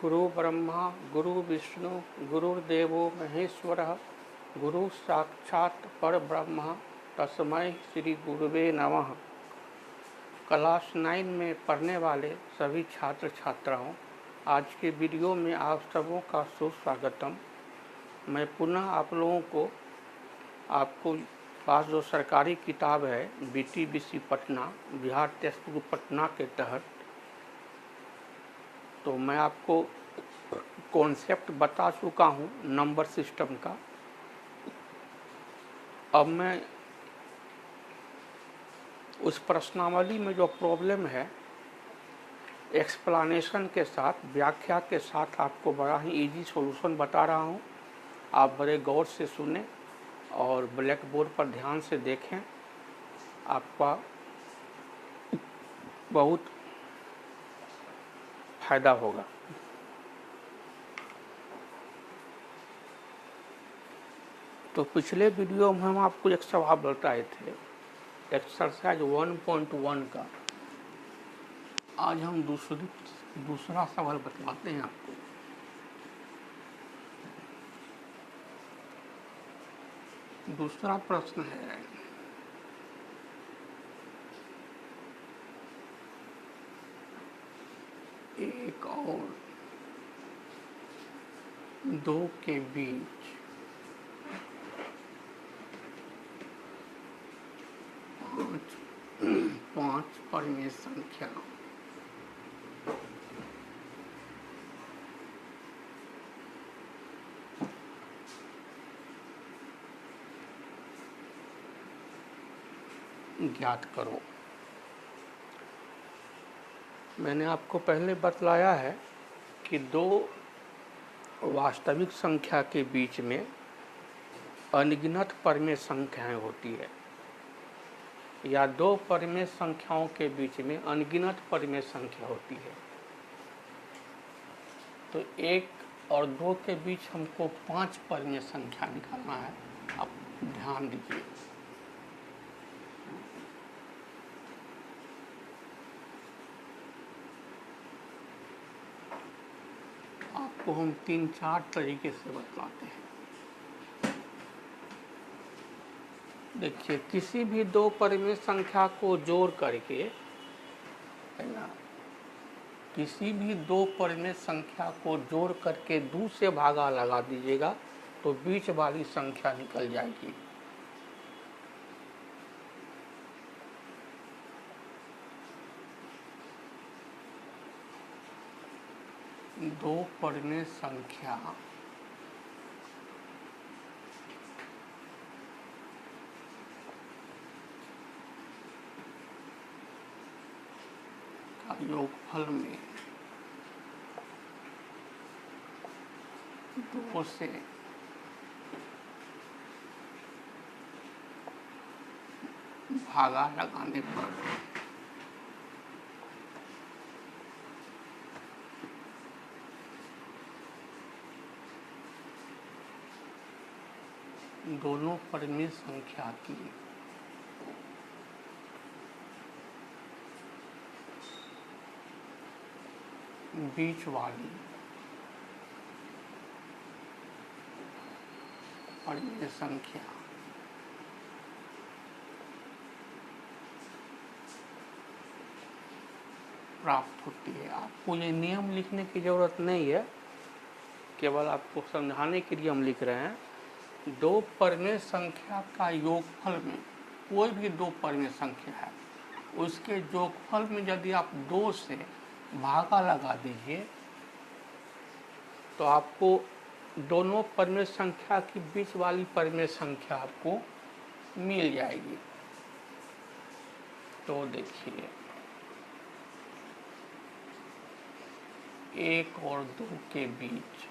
गुरु ब्रह्मा गुरु विष्णु गुरुर्देवो महेश्वरः गुरु साक्षात् परब्रह्म तस्मै श्री गुरुवे नमः। क्लास 9 में पढ़ने वाले सभी छात्र छात्राओं, आज के वीडियो में आप सबों का सुस्वागतम। मैं पुनः आप लोगों को आपको पास जो सरकारी किताब है BTBC Patna Bihar test book Patna के तहत, तो मैं आपको कॉन्सेप्ट बता चुका हूँ नंबर सिस्टम का। अब मैं उस प्रश्नावली में जो प्रॉब्लम है एक्सप्लेनेशन के साथ, व्याख्या के साथ आपको बड़ा ही इजी सॉल्यूशन बता रहा हूँ। आप बड़े गौर से सुने और ब्लैक बोर्ड पर ध्यान से देखें, आपका बहुत फायदा होगा। तो पिछले वीडियो में हम आपको एक सवाल बताए थे एक्सरसाइज 1.1 का। आज हम दूसरा सवाल बतलाते हैं आपको। दूसरा प्रश्न है, एक और दो के बीच पांच परिमेय संख्या ज्ञात करो। मैंने आपको पहले बतलाया है कि दो वास्तविक संख्या के बीच में अनगिनत परिमेय संख्याएं होती है, या दो परिमेय संख्याओं के बीच में अनगिनत परिमेय संख्या होती है। तो एक और दो के बीच हमको 5 परिमेय संख्या निकालना है। आप ध्यान दीजिए। आपको हम 3-4 तरीके से बतलाते हैं। देखिए, किसी भी दो परिमेय संख्या को जोड़ करके, है ना, किसी भी दो परिमेय संख्या को जोड़ करके 2 से भागा लगा दीजिएगा तो बीच वाली संख्या निकल जाएगी। दो परिमेय संख्या का योगफल में 2 से भागा लगाने पर दोनों परिमेय संख्या की बीच वाली परिमेय संख्या प्राप्त होती है। आपको ये नियम लिखने की जरूरत नहीं है, केवल आपको समझाने के लिए हम लिख रहे हैं। दो परिमेय संख्या का योगफल में, कोई भी दो परिमेय संख्या है, उसके योगफल में यदि आप 2 से भागा लगा दीजिए तो आपको दोनों परिमेय संख्या की बीच वाली परिमेय संख्या आपको मिल जाएगी। तो देखिए, 1 और 2 के बीच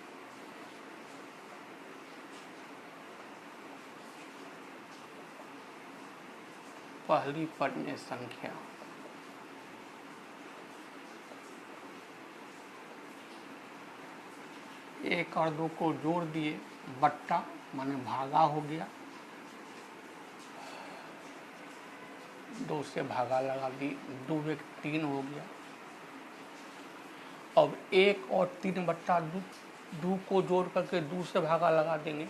पहली परिमेय संख्या एक और 2 को जोड़ दिए, बट्टा माने भागा हो गया, 2 से भागा लगा दी, 2 1 3 हो गया। अब 1 और 3/2 2 को जोड़ करके 2 से भागा लगा देंगे।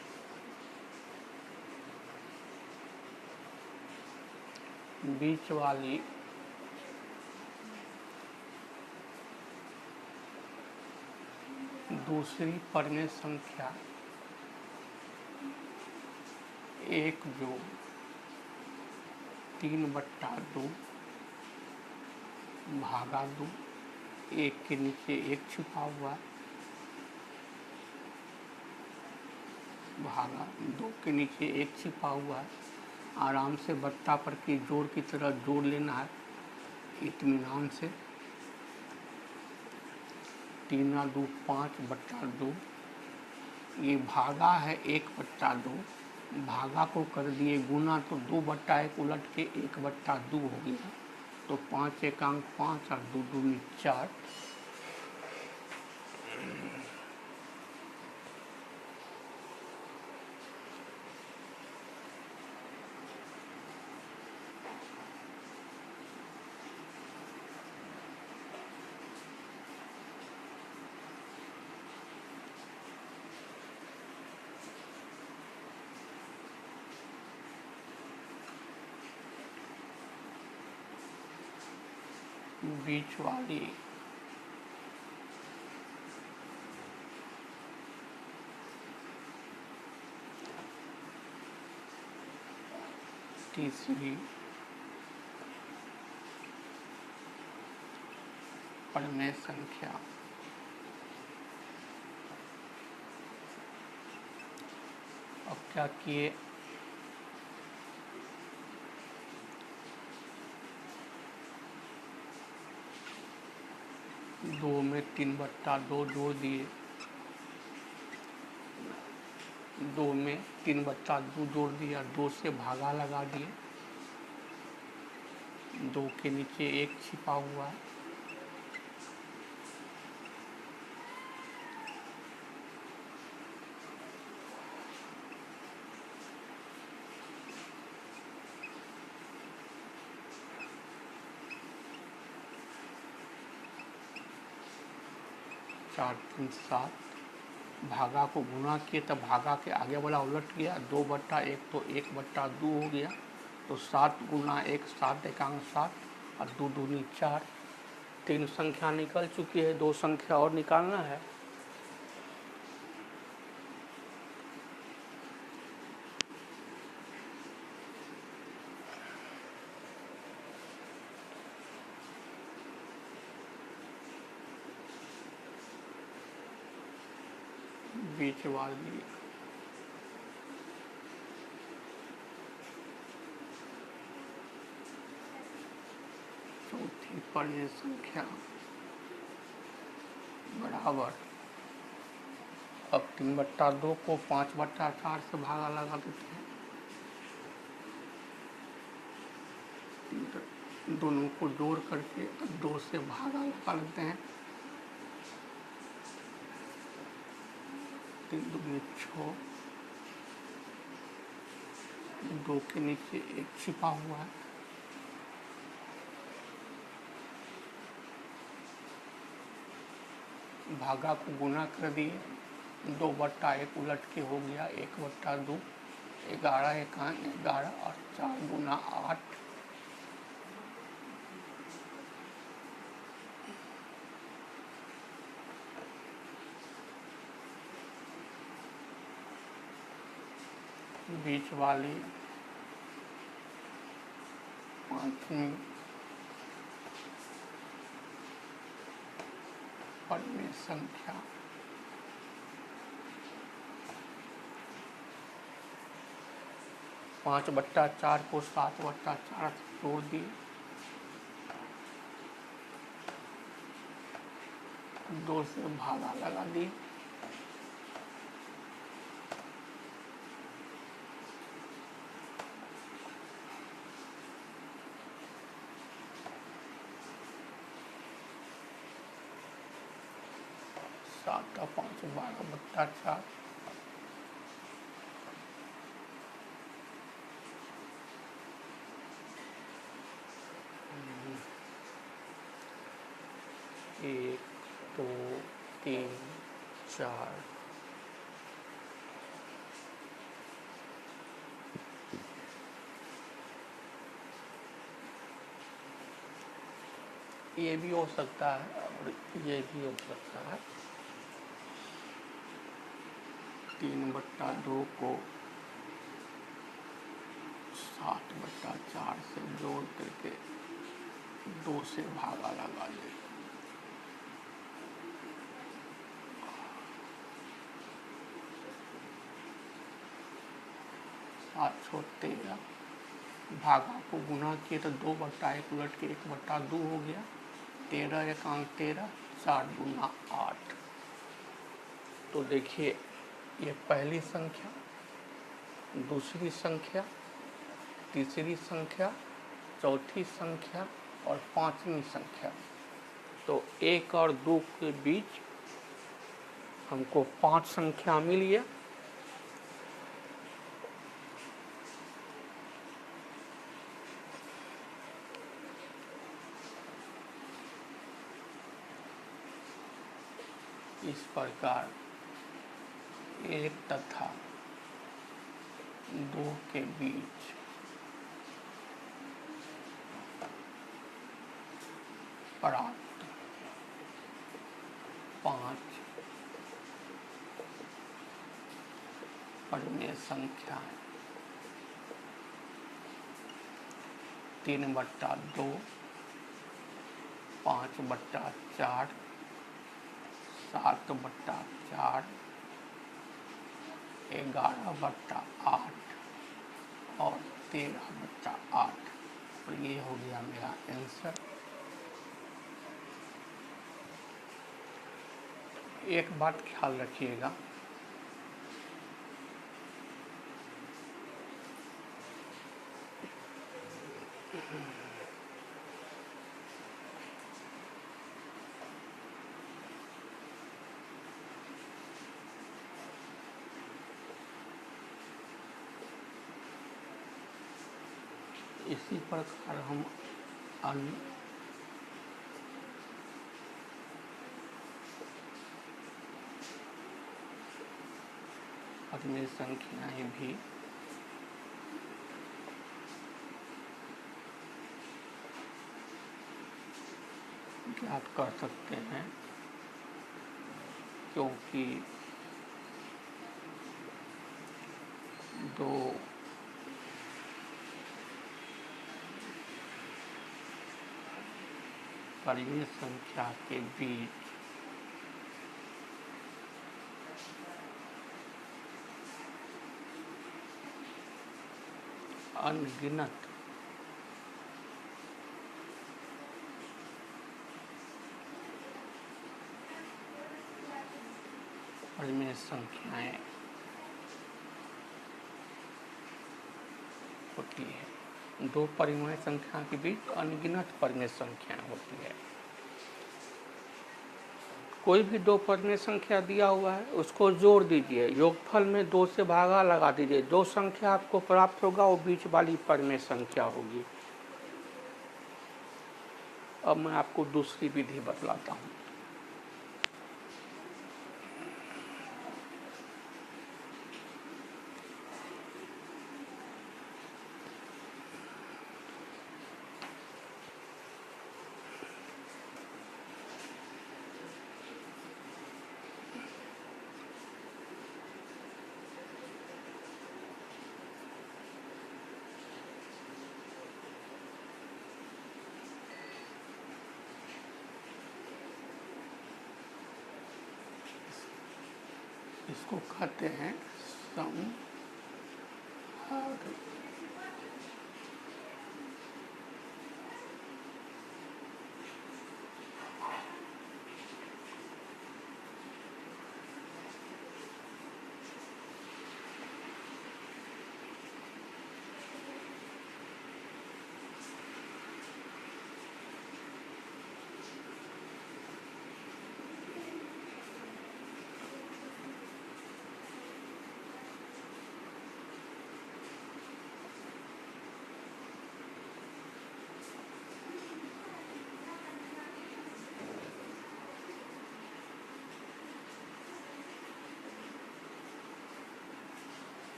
बीच वाली दूसरी परिमेय संख्या 1 जो 3/2 भागा 2, 1 के नीचे 1 छिपा हुआ भागा 2 के नीचे 1 छिपा हुआ है। आराम से बट्टा पर की जोड़ की तरह जोड़ लेना है इत्मीनान से। 3×2 5/2, ये भागा है 1/2, भागा को कर दिए गुना तो 2/1 उलट के 1/2 हो गया। तो 5 एकांक 5 और 2 दूनी 4। बीच वाली तीसरी परिमेय संख्या अब क्या किए, दो में 3/2 जोड़ दिए, 2 में 3/2 जोड़ दिया, 2 से भागा लगा दिए, 2 के नीचे 1 छिपा हुआ है, चार 3 7, भागा को गुना किए तब भागा के आगे वाला उलट गया, 2/1 तो 1/2 हो गया। तो 7 × 1 7 एकांक 7 और 2 दूनी 4। 3 संख्या निकल चुकी है, 2 संख्या और निकालना है। बीच वाली चौथी परिमेय संख्या बराबर, अब 3/2 को 5/4 से भागा लगा देते हैं, दोनों को जोड़ करके 2 से भागा लगा लेते हैं। 3 दूनी 6, 2 के नीचे 1 छिपा हुआ है, भागा को गुना कर दिए, 2/1 उलट के हो गया 1/2, 11 एकांक 11 और 4 गुना 8। बीच वाली पांचवी परिमेय संख्या पाँच बट्टा 4 को 7/4 से जोड़ दिए, 2 से भागा लगा दिए, सात और 5 12/4। एक 2 3 4 ये भी हो सकता है और ये भी हो सकता है। 3/2 को 7/4 से जोड़ करके 2 से भागा लगा ले। 713 भागा को गुना किए तो 2/1 उलट के 1/2 हो गया। 13 एकांक 13, 4 दूना 8। तो देखिए ये पहली संख्या, दूसरी संख्या, तीसरी संख्या, चौथी संख्या और पांचवी संख्या। तो 1 और 2 के बीच हमको 5 संख्या मिल गया। इस प्रकार 1 तथा 2 के बीच प्राप्त 5 परिमेय संख्याएं 3/2, 5/4, 7/4, 11/8 और 13/8। और ये हो गया मेरा आंसर। एक बात ख्याल रखिएगा, इसी प्रकार हम अन्य परिमेय संख्याएं भी ज्ञात कर सकते हैं, क्योंकि 2 परिमेय संख्या के बीच अनगिनत परिमेय संख्याएं होती है। 2 परिमेय संख्या के बीच अनगिनत परिमेय संख्याएं होती है। कोई भी 2 परिमेय संख्या दिया हुआ है, उसको जोड़ दीजिए, योगफल में 2 से भागा लगा दीजिए। जो संख्या आपको प्राप्त होगा वो बीच वाली परिमेय संख्या होगी। अब मैं आपको दूसरी विधि बतलाता हूँ। इसको कहते हैं समहर।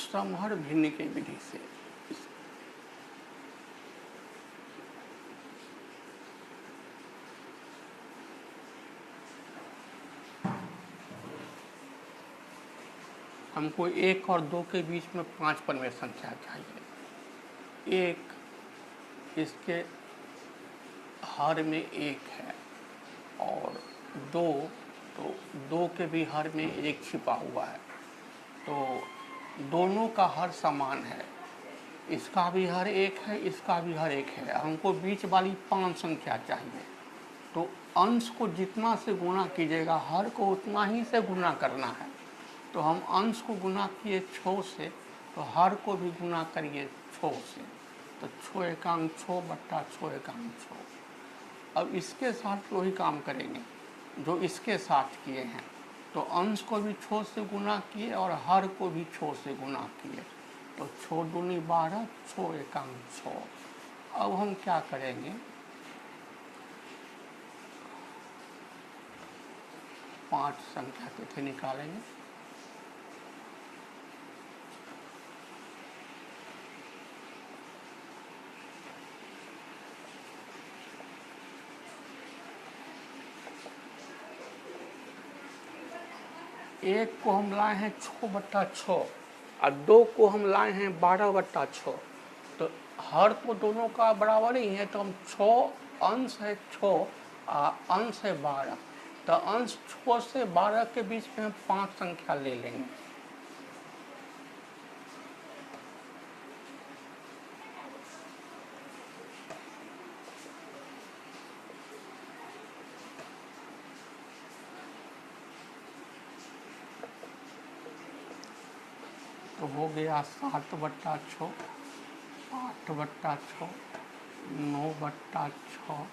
समहर भिन्न की विधि से। हमको 1 और 2 के बीच में 5 परमेय संख्या चाहिए। 1 इसके हर में 1 है, और 2 तो 2 के भी हर में 1 छिपा हुआ है, तो दोनों का हर समान है। इसका भी हर 1 है, इसका भी हर 1 है। हमको बीच वाली 5 संख्या चाहिए। तो अंश को जितना से गुणा कीजिएगा, हर को उतना ही से गुणा करना है। तो हम अंश को गुना किए 6 से, तो हर को भी गुना करिए 6 से, तो 6 एकांक 6 बट्टा 6 एकांक 6। अब इसके साथ वही काम करेंगे जो इसके साथ किए हैं। तो अंश को भी 6 से गुना किए और हर को भी 6 से गुना किए, तो 6 दूनी 12, 6 एकांक 6। अब हम क्या करेंगे, 5 संख्या तिथि निकालेंगे। एक को हम लाए हैं 6 बट्टा 6 और 2 को हम लाए हैं 12 बट्टा 6। तो हर तो दोनों का बराबर ही है, तो हम 6 अंश है 6 अंश है 12, तो अंश 6 से 12 के बीच में हम 5 संख्या ले लेंगे। तो हो गया 7 बट्टा 6, 8 बट्टा 6, 9 बट्टा 6,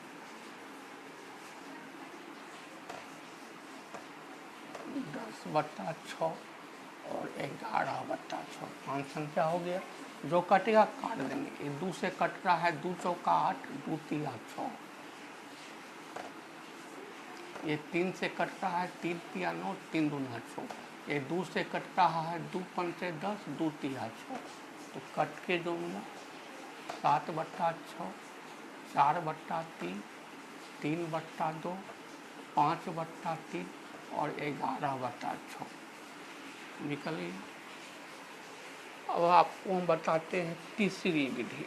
10 बट्टा 6 और 11 बट्टा 6। 5 संख्या हो गया। जो कटेगा काट देंगे। ये 2 से कट रहा है, 2 चौका 8, 2 तिया 6। ये 3 से कट रहा है, 3 तिया 9, 3 दूना 6। ये 2 से कट रहा है, 2 पंचे 10, 2 तिया 6। तो कट के जो मिला 7 बट्टा 6, 4 बट्टा 3, 3 बट्टा 2, 5 बट्टा 3 और 11 बट्टा 6 निकली। अब आपको हम बताते हैं तीसरी विधि।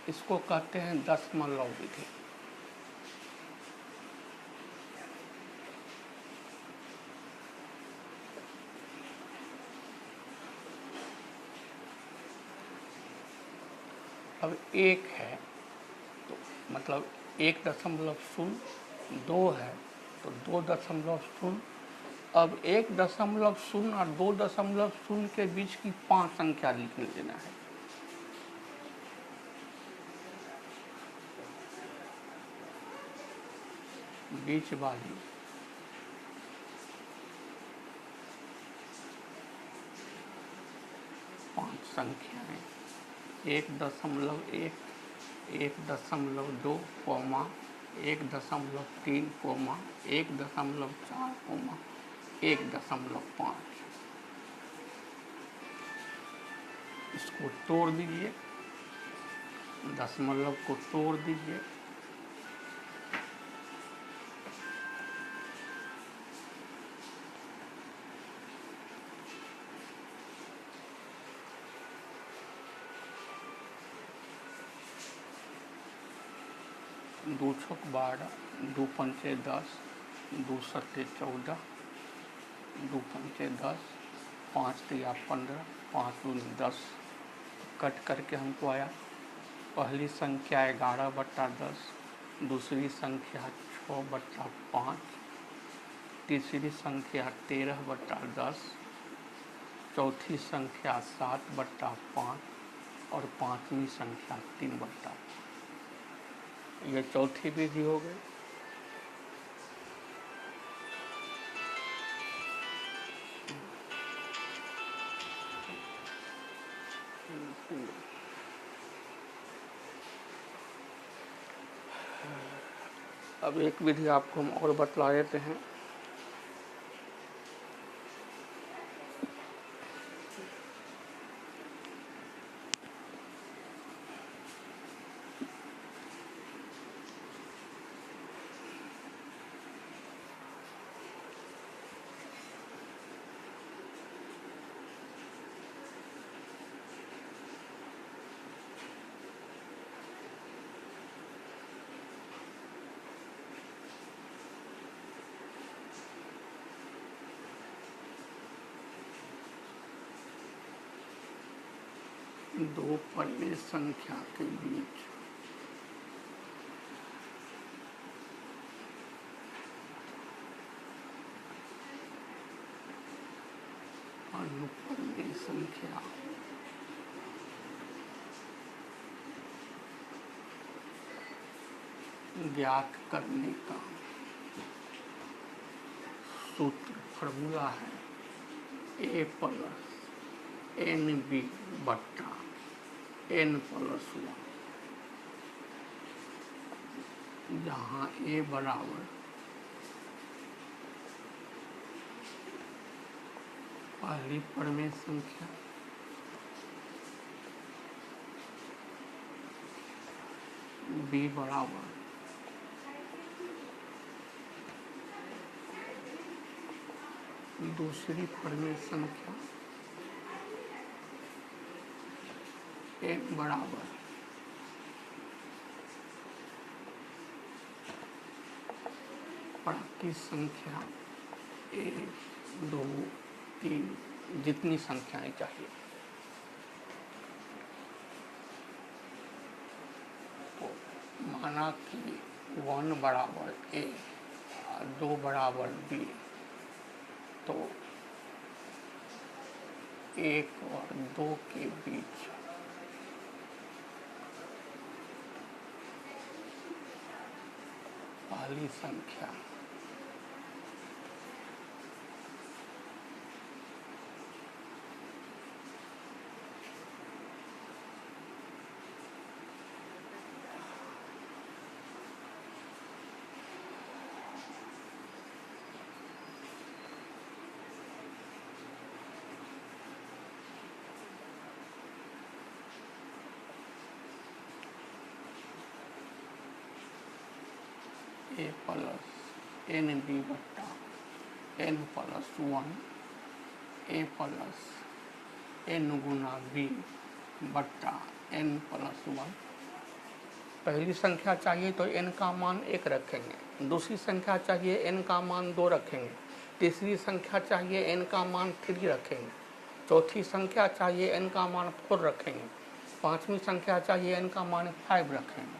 इसको कहते हैं दशमलव विधि। अब 1 है तो मतलब 1.0, 2 है तो 2.0। अब 1.0 और 2.0 के बीच की 5 संख्या लिख लेना है। बीच वाली 5 संख्याएं 1.1, 1.2, 1.3, 1.4, 1.5। इसको तोड़ दीजिए, दशमलव को तोड़ दीजिए। दो छक 12, 2 पंचे 10, 2 सत्ते 14, 2 पंचे 10, 5 तिया 15, 5 दूनी 10। कट करके हमको आया पहली संख्या 11 बट्टा 10, दूसरी संख्या 6 बट्टा 5, तीसरी संख्या 13 बट्टा 10, चौथी संख्या 7 बट्टा 5 और 5वीं संख्या 3 बट्टा। ये चौथी विधि हो गई। अब एक विधि आपको हम और बतला देते हैं। दो पल्ले संख्या के बीच अनुपल्ले संख्या ज्ञात करने का सूत्र फॉर्मूला है ए प्लस एन बी बट्टा एन प्लस 1, जहाँ ए बराबर पहली परमेय संख्या, बी बराबर दूसरी परमेय संख्या, एन बराबर प्राकृत संख्या 1, 2, 3 जितनी संख्याएं चाहिए। तो माना कि 1 बराबर ए, 2 बराबर बी, तो 1 और 2 के बीच पहली संख्या ए प्लस एन बी बट्टा एन प्लस 1, ए प्लस एन गुना बी बट्टा एन प्लस 1। पहली संख्या चाहिए तो एन का मान 1 रखेंगे, दूसरी संख्या चाहिए एन का मान 2 रखेंगे, तीसरी संख्या चाहिए एन का मान 3 रखेंगे, चौथी संख्या चाहिए एन का मान 4 रखेंगे, पांचवी संख्या चाहिए एन का मान 5 रखेंगे।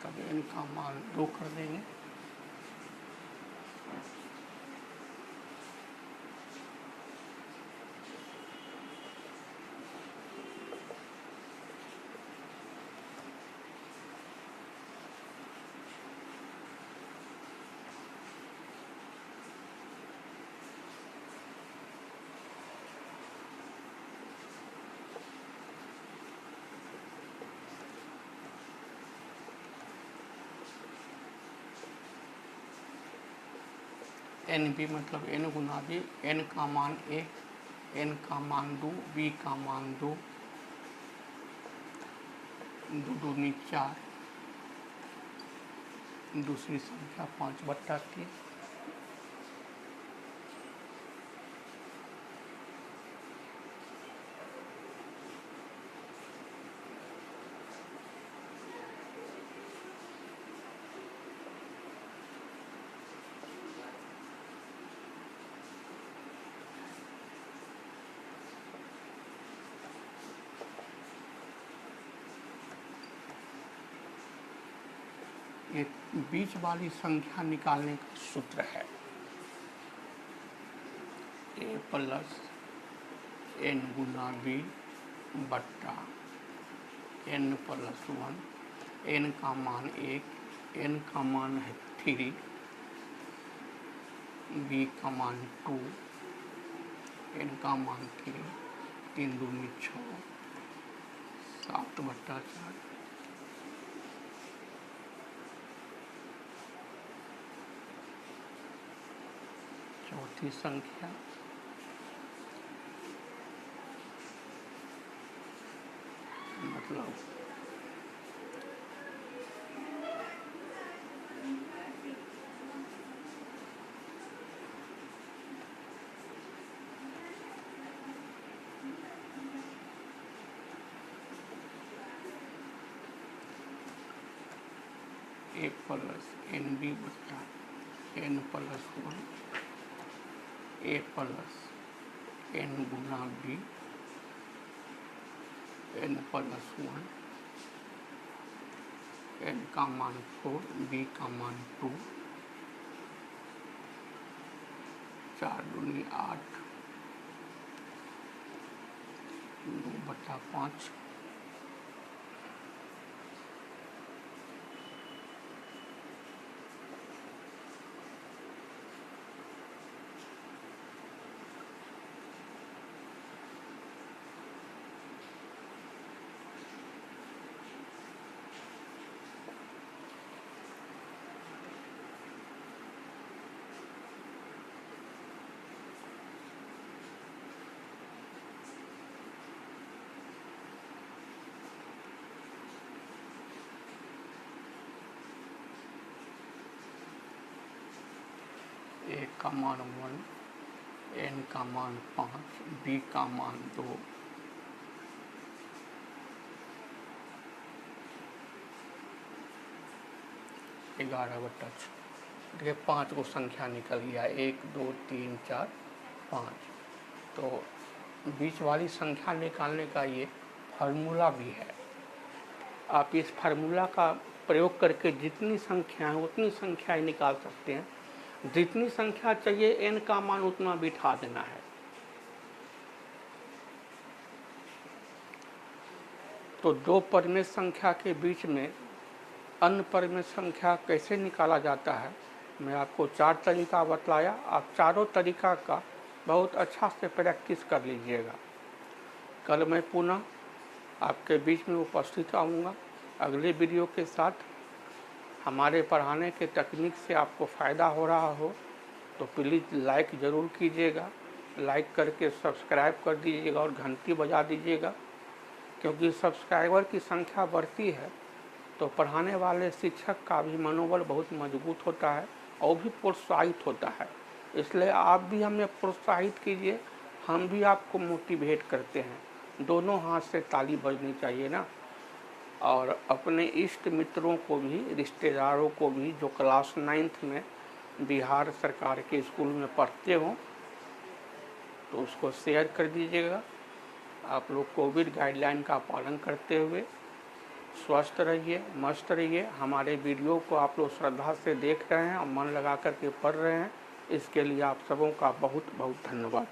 तब इनका मान 2 कर देंगे। एन बी मतलब एन गुना बी, एन का मान 1, एन का मान 2, बी का मान 2, 2 दूनी 4, दूसरी संख्या 5 बट्टा 3। ये बीच वाली संख्या निकालने का सूत्र है a plus n Guna b बट्टा n प्लस 1, n का मान 1, n का मान है 3, b का मान 2, n का मान 3, 3 दूनी 6, 7 बट्टा 4। चौथी संख्या मतलब a प्लस एन बी बट्टा n plus 1, a plus n Guna b, n plus 1, n का मान 4, b का मान 2, 4 दूनी 8, 2 बट्टा 5। ए का मान 1, n का मान 5, b का मान 2, ग्यारह बट्टा 6। देखिए 5 को संख्या निकल गया, 1 2 3 4 5। तो बीच वाली संख्या निकालने का ये फार्मूला भी है। आप इस फार्मूला का प्रयोग करके जितनी संख्या है उतनी संख्याएं निकाल सकते हैं। जितनी संख्या चाहिए n का मान उतना बिठा देना है। तो दो परिमेय संख्या के बीच में अन्य परिमेय संख्या कैसे निकाला जाता है, मैं आपको 4 तरीका बतलाया। आप चारों तरीका का बहुत अच्छा से प्रैक्टिस कर लीजिएगा। कल मैं पुनः आपके बीच में उपस्थित आऊँगा अगले वीडियो के साथ। हमारे पढ़ाने के तकनीक से आपको फ़ायदा हो रहा हो तो प्लीज़ लाइक ज़रूर कीजिएगा। लाइक करके सब्सक्राइब कर दीजिएगा और घंटी बजा दीजिएगा, क्योंकि सब्सक्राइबर की संख्या बढ़ती है तो पढ़ाने वाले शिक्षक का भी मनोबल बहुत मजबूत होता है और भी प्रोत्साहित होता है। इसलिए आप भी हमें प्रोत्साहित कीजिए, हम भी आपको मोटिवेट करते हैं। दोनों हाथ से ताली बजनी चाहिए ना। और अपने इष्ट मित्रों को भी, रिश्तेदारों को भी जो क्लास 9th में बिहार सरकार के स्कूल में पढ़ते हों तो उसको शेयर कर दीजिएगा। आप लोग कोविड गाइडलाइन का पालन करते हुए स्वस्थ रहिए, मस्त रहिए। हमारे वीडियो को आप लोग श्रद्धा से देख रहे हैं और मन लगा करके पढ़ रहे हैं, इसके लिए आप सबों का बहुत बहुत धन्यवाद।